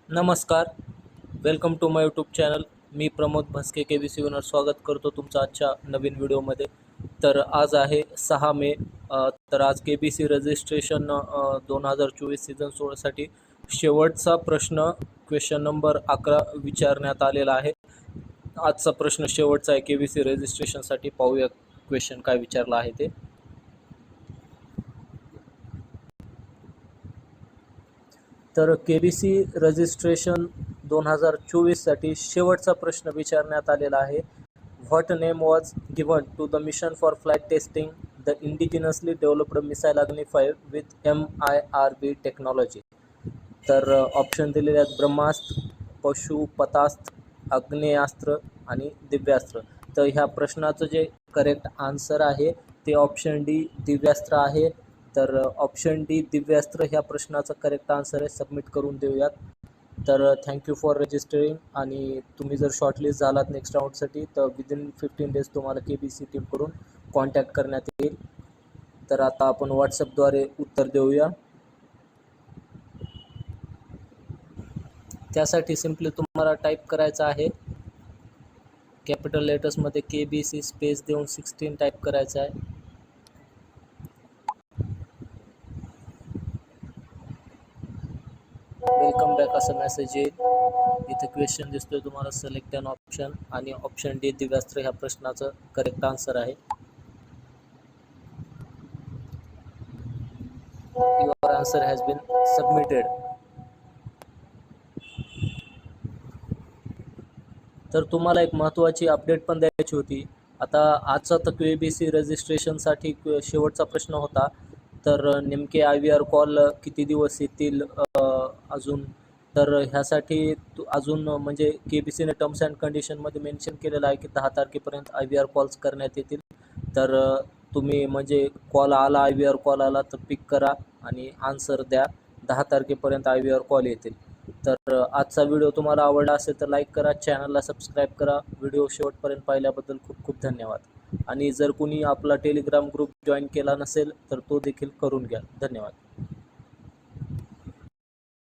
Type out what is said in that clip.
नमस्कार, welcome to my YouTube channel. मी Pramod Bhaske KBC winner स्वागत करतो तुमचं आजच्या नवीन व्हिडिओमध्ये. तर आज आहे 6 मे. तर आज KBC रजिस्ट्रेशन 2024 सीझन 16साठी शेवटचा प्रश्न क्वेश्चन नंबर 11 विचारण्यात आलेला आहे. आजचा प्रश्न शेवटचा आहे KBC रजिस्ट्रेशनसाठी. पाहूया क्वेश्चन काय विचारला आहे ते. तर KBC रजिस्ट्रेशन 2024साठी शेवटचा प्रश्न विचारण्यात आलेला आहे. What name was given to the mission for flight testing the indigenously developed missile Agni 5 विथ MIRV टेक्नॉलॉजी. तर ऑप्शन दिलेले आहेत ब्रह्मास्त्र, पशुपतास्त्र, आग्नेयास्त्र आणि दिव्यास्त्र. तर ह्या प्रश्नाचं जे करेक्ट आन्सर आहे ते ऑप्शन डी दिव्यास्त्र आहे. तर ऑप्शन डी दिव्यास्त्र ह्या प्रश्नाचा करेक्ट आन्सर आहे. सबमिट करून देऊयात. तर थँक्यू फॉर रजिस्टरिंग. आणि तुम्ही जर शॉर्टलिस्ट झालात नेक्स्ट राऊंडसाठी तर विदिन 15 डेज तुम्हाला KBC टीमकडून कॉन्टॅक्ट करण्यात येईल. तर आता आपण व्हॉट्सअपद्वारे उत्तर देऊया. त्यासाठी सिम्पली तुम्हाला टाईप करायचं आहे कॅपिटल लेटर्समध्ये KBC स्पेस देऊन 16 टाईप करायचं आहे. वेलकम बॅक असं मेसेज येईल. इथे क्वेश्चन दिसतोय तुम्हाला, सिलेक्ट अन ऑप्शन, आणि ऑप्शन डी दिव्यास्त्र ह्या प्रश्नाचं करेक्ट आन्सर आहे. Your answer has been submitted. तर तुम्हाला एक महत्त्वाची अपडेट पण द्यायची होती. आता आजचा तर KBC रजिस्ट्रेशनसाठी शेवटचा प्रश्न होता. तर नेमके IVR कॉल किती दिवस येतील अजून. तर ह्यासाठी अजून म्हणजे KBCने टर्म्स अँड कंडिशनमध्ये मेन्शन केलेलं आहे की 10 तारखेपर्यंत IVR कॉल्स करण्यात येतील. तर तुम्ही म्हणजे कॉल आला, IVR कॉल आला तर पिक करा आणि आन्सर द्या. 10 तारखेपर्यंत IVR कॉल येतील. तर आजचा व्हिडिओ तुम्हाला आवडला असेल तर लाईक करा, चॅनलला सबस्क्राईब करा. व्हिडिओ शेवटपर्यंत पाहिल्याबद्दल खूप खूप धन्यवाद. आणि जर कोणी आपला टेलिग्राम ग्रुप जॉईन केला नसेल तर तो देखील करून घ्या. धन्यवाद.